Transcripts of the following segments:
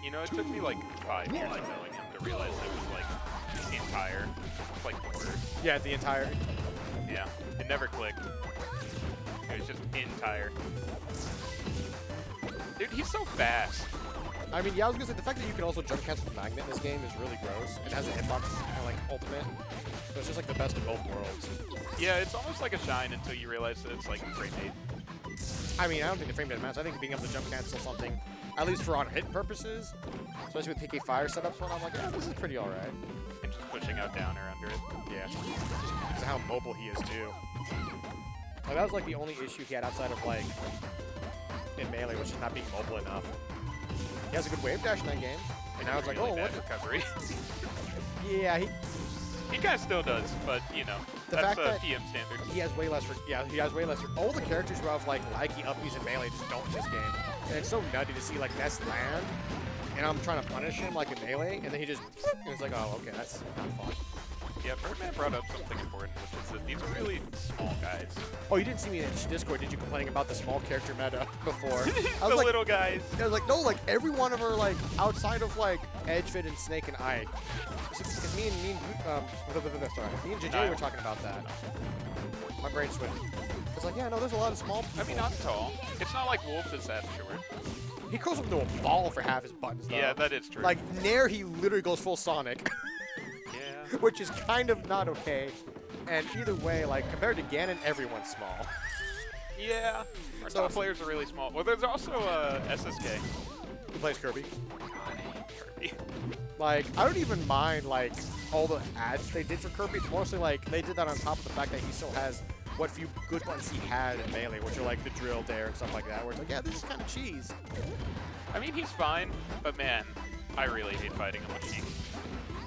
You know, it took me like 5 years of knowing him to realize it was like Ntire. It's like order. Yeah, the entire. Yeah, it never clicked. It was just Ntire. Dude, he's so fast. I mean, yeah, I was gonna say the fact that you can also jump cancel with Magnet in this game is really gross. It has a hitbox kind of like ultimate, so it's just like the best of both worlds. Yeah, it's almost like a shine until you realize that it's like frame rate. I mean, I don't think the frame rate matters. I think being able to jump cancel something, at least for on hit purposes, especially with PK Fire setups, when I'm like, yeah, this is pretty all right. And just pushing out down or under it. Yeah, just because of how mobile he is too. Like that was like the only issue he had outside of like in Melee, which is not being mobile enough. He has a good wave dash in that game, and now it's like, really oh, bad what? recovery. Yeah, He kind of still does, but you know, The that's fact that PM standard. he has way less. He has way less. All the characters who have like likey uppies in Melee just don't in this game, and it's so nutty to see like Ness land, and I'm trying to punish him like in Melee, and then he just, and it's like, oh, okay, that's not fun. Yeah, Birdman brought up something important, which is that these are really small guys. Oh, you didn't see me in Discord, did you, complaining about the small character meta before? I was The like, little guys. I was like, no, like every one of them are like outside of like Edgefit and Snake and Ike. Because me and JJ were talking about that. My brain's swimming. It's like, yeah, no, there's a lot of small people. I mean, not tall. It's not like Wolf is that short. He goes up into a ball for half his buttons, though. Yeah, that is true. Like, Nair, he literally goes full Sonic. Yeah. Which is kind of not okay. And either way, like, compared to Ganon, everyone's small. Yeah. Our top players are really small. Well, there's also SSK. Who plays Kirby. God, I hate Kirby. Like, I don't even mind, like, all the ads they did for Kirby. It's mostly, like, they did that on top of the fact that he still has what few good buttons he had in Melee, which are, like, the drill dare and stuff like that, where it's like, yeah, this is kind of cheese. I mean, he's fine, but man, I really hate fighting him with Sheik.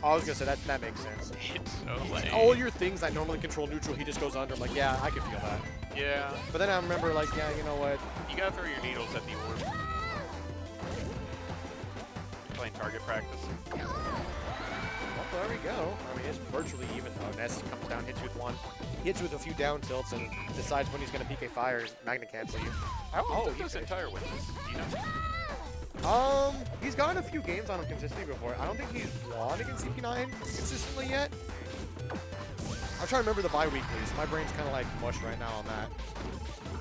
I was gonna say, that makes sense. It's so lame. All your things that normally control neutral, he just goes under. I'm like, yeah, I can feel that. Yeah. But then I remember, like, yeah, you know what? You gotta throw your needles at the orb. Playing target practice. Well, there we go. I mean, it's virtually even though Ness comes down, hits you with one, hits you with a few down tilts, and decides when he's gonna PK Fire, Magnet cancel you. How often does Ntire win this? Do you know? He's gotten a few games on him consistently before. I don't think he's won against CP9 consistently yet. I'm trying to remember the bi-weeklies. My brain's kind of like mush right now on that.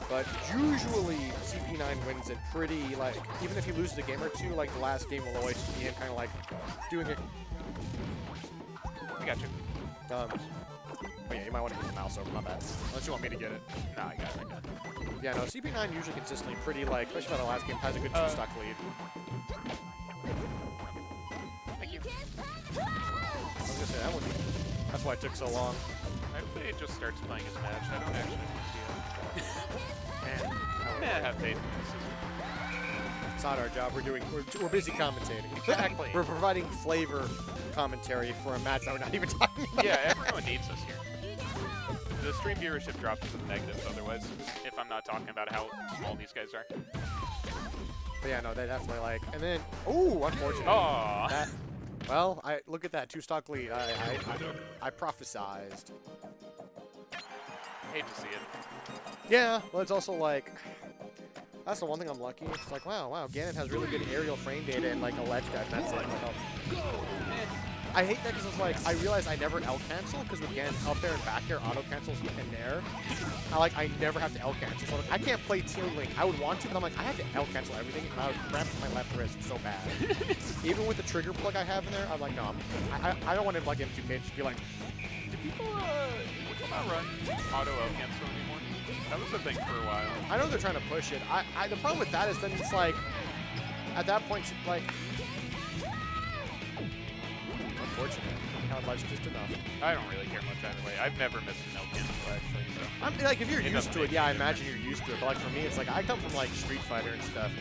But usually CP9 wins it pretty, like, even if he loses a game or two, like the last game will always be him kind of like doing it. I got you. Oh yeah, you might want to move the mouse over, my bad. Unless you want me to get it. Nah, I got it. Yeah, no, CP9 usually consistently pretty, like, especially by the last game, has a good two-stock lead. Thank you. I was gonna say, that one, that's why it took so long. I hope he just starts playing his match. I don't actually want to see Man, it. Man, I have faith in this system. it's not our job. We're busy commentating. Exactly. We're providing flavor commentary for a match that we're not even talking about. Yeah, everyone needs us here. The stream viewership drops to the negatives otherwise, if I'm not talking about how small these guys are. But yeah, no, they definitely like. And then, ooh, unfortunate. Aww. That, well, look at that two-stock lead. I prophesized. Hate to see it. Yeah, but it's also like, that's the one thing I'm lucky. It's like, wow, Ganon has really good aerial frame data and like a ledge guy. That's it. Like, oh. I hate that because it's like, I realize I never L cancel because with Ganon up there and back there, auto cancels in there. I never have to L cancel. So like, I can't play Teal Link. I would want to, but I'm like, I have to L cancel everything, and I would cramp my left wrist so bad. Even with the trigger plug I have in there, I'm like, no, I don't want to plug into mid. Just be like, Do people not run auto L cancel anymore? That was a thing for a while. I know they're trying to push it. The problem with that is then it's like, at that point, like, unfortunate. How much just enough. I don't really care much either way. I've never missed an L cancel actually, so. I mean, like, if you're It used doesn't to it, make yeah, I any imagine you're used to it. But like for me, it's like I come from like Street Fighter and stuff.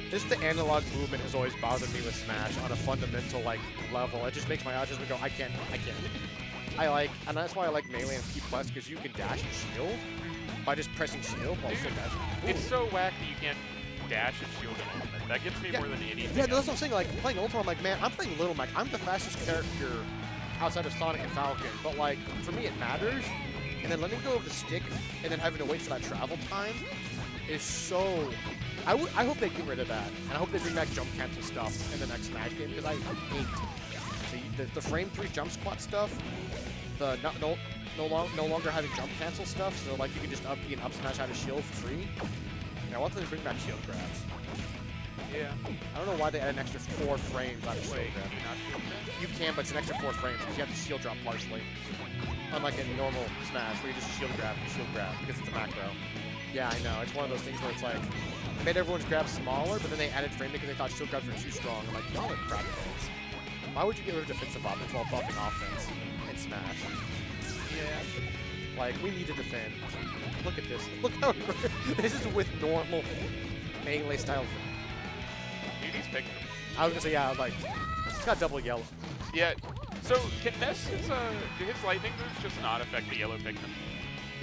Just the analog movement has always bothered me with Smash on a fundamental like level. It just makes my autism go, I can't. And that's why I like Melee and P+ because you can dash and shield by just pressing shield while still dashing. It's so whack that you can't dash and shield in Ultimate. That gets me more than anything. Yeah, that's what I'm saying. Like playing Ultimate, I'm like, man, I'm playing Little Mac. I'm the fastest character outside of Sonic and Falcon, but like for me it matters. And then letting go of the stick and then having to wait for that travel time is so I hope they get rid of that, and I hope they bring back jump cancel stuff in the next Smash game because I hate the frame 3 jump squat stuff. The no longer having jump cancel stuff, so like you can just be an up smash out of shield for free. And I want them to bring back shield grabs. Yeah. I don't know why they add an extra 4 frames out of shield Wait, grab. can you not shield grab? You can, but it's an extra 4 frames because you have to shield drop partially. Unlike a normal Smash where you just shield grab because it's a macro. Yeah, I know. It's one of those things where it's like, they made everyone's grab smaller, but then they added frame because they thought shield grabs were too strong. I'm like, y'all are crap things. Why would you get rid of defensive offense while buffing offense in Smash? Yeah. Like, we need to defend. Look at this. Look how this is with normal melee style. Dude, he's picking him. I was gonna say, yeah, like, it's got double yellow. Yeah. So, can his lightning moves just not affect the yellow Pikmin?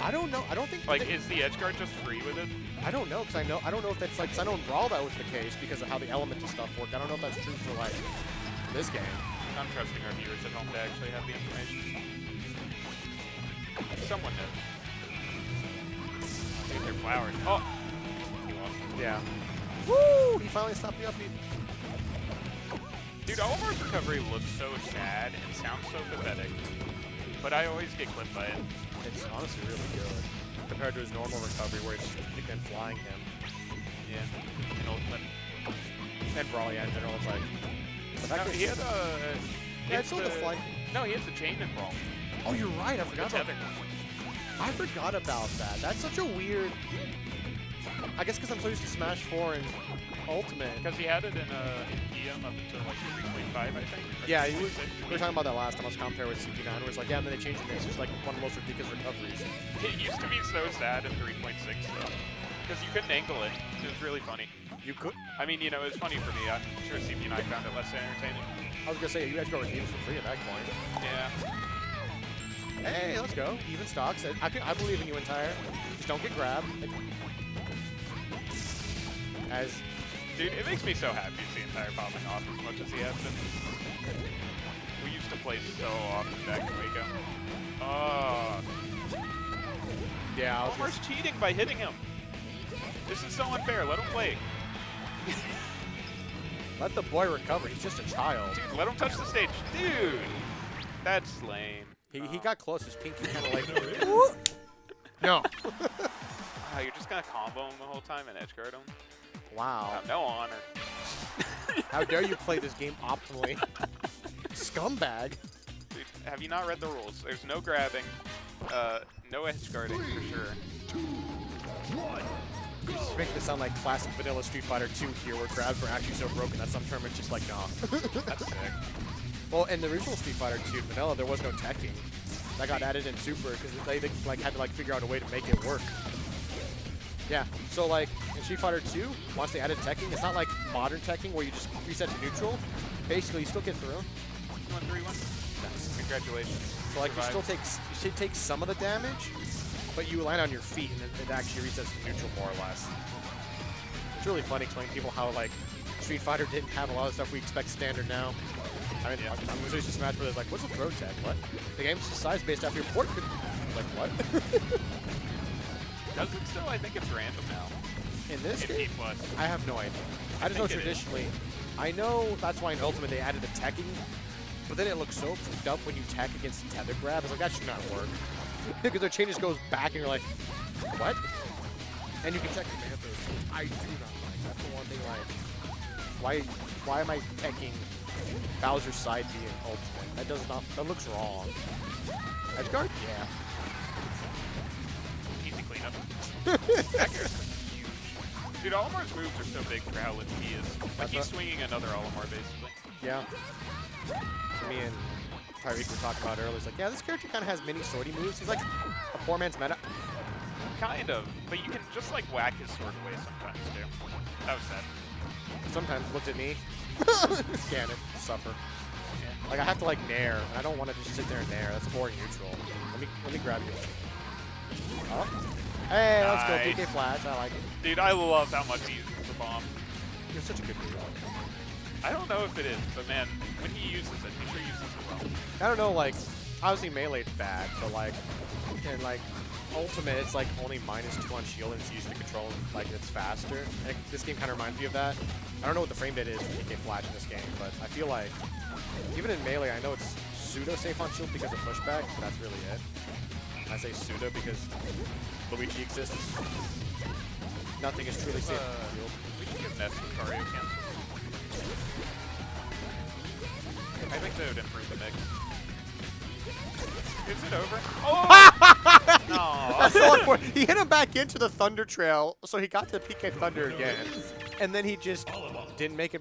I don't know. I don't think. Like, is the edge guard just free with it? I don't know, because I don't know if that's like, because I know in Brawl that was the case because of how the elemental stuff worked. I don't know if that's true for like this game. I'm trusting our viewers at home to actually have the information. Someone knows. Dude, they're flowers. Oh! He lost. Yeah. Woo! He finally stopped the upbeat. Dude, Olimar's recovery looks so sad and sounds so pathetic. But I always get clipped by it. It's honestly really good compared to his normal recovery where it's again flying him. Yeah. And Ultimate. And Brawl, yeah, in general, it's like. The fact No, that he had yeah, it's still the fly. No, he has the chain and Brawl. Oh, you're right. I forgot about that. I forgot about that. That's such a weird. I guess because I'm so used to Smash 4 and Ultimate. Because he had it in EM up until like 3.5, I think. Yeah, we were talking about that last time I was comparing with CP9, where it's like, yeah, and then they changed it. It's just like one of the most ridiculous recoveries. It used to be so sad in 3.6 though. Because you couldn't angle it. It was really funny. You could. I mean, you know, it was funny for me. I'm sure CP9 found it less entertaining. I was gonna say you guys go redeem for free at that point. Yeah. Hey, let's go. Even stocks. I believe in you, Ntire. Just don't get grabbed. As Dude, it makes me so happy to see Ntire popping off as much as he has been. We used to play so often back in Waco. Oh. yeah, Olimar's cheating by hitting him. This is so unfair. Let him play. let the boy recover. He's just a child. Dude, let him touch the stage. Dude. That's lame. He got close. His pinky kind of like. No. Wow, you're just gonna combo him the whole time and edgeguard him? Wow. No honor. How dare you play this game optimally? Scumbag. Dude, have you not read the rules? There's no grabbing, no edgeguarding for sure. Just make this sound like classic vanilla Street Fighter 2 here, where grabs were actually so broken that some tournaments just like, nah. That's sick. Well, in the original Street Fighter 2 vanilla, there was no teching. That got added in Super because they like had to like figure out a way to make it work. Yeah, so like in Street Fighter 2, once they added teching, it's not like modern teching where you just reset to neutral. Basically, you still get through. 2-1-3-1. Nice. Congratulations. So like you should take some of the damage, but you land on your feet and it actually resets to neutral more or less. It's really funny explaining to people how like Street Fighter didn't have a lot of stuff we expect standard now. I mean, yeah. I'm used to Smash Bros. Like, what's a throw tech? What? The game's size based off your port. Like what? Does it still? I think it's random now. In this In game, P+. I have no idea. I just know traditionally. I know that's why in Ultimate they added the teching, but then it looks so fucked up when you tech against tether grab. It's like that should not work because their chain just goes back and you're like, what? And you can tech the Panthers. I do not like. That's the one thing like. Why am I teching Bowser's side B in Ultimate? That does not. That looks wrong. Edgeguard? Yeah. Easy cleanup. Accuracy huge. Dude, Olimar's moves are so big for how lifted he is. Like he's swinging another Olimar basically. Yeah. Me and Tyreek were talking about earlier. It's like, yeah, this character kind of has mini sortie moves. He's like a poor man's meta. Kind of, but you can just like whack his sword away sometimes too. That was sad. Sometimes looks at me, scan it, suffer. Yeah. Like I have to like nair, and I don't want to just sit there and nair. That's boring neutral. Let me grab you. Oh. Hey, let's go PK Flash. I like it. Dude, I love how much he uses the bomb. You're such a good dude. I don't know if it is, but man, when he uses it, he sure uses it well. I don't know, like obviously melee's bad, but like, and like ultimate, it's like only -2 on shield, and it's used to control like it's faster. And this game kind of reminds me of that. I don't know what the frame rate is in PK Flash in this game, but I feel like even in melee, I know it's pseudo safe on shield because of pushback, but that's really it. I say pseudo because Luigi exists. Nothing is truly safe on shield. We should give Ness Lucario cancel. I think that would improve the mix. Is it over? Oh! No. That's so unfortunate. He hit him back into the Thunder Trail, so he got to the PK Thunder again, and then he just didn't make it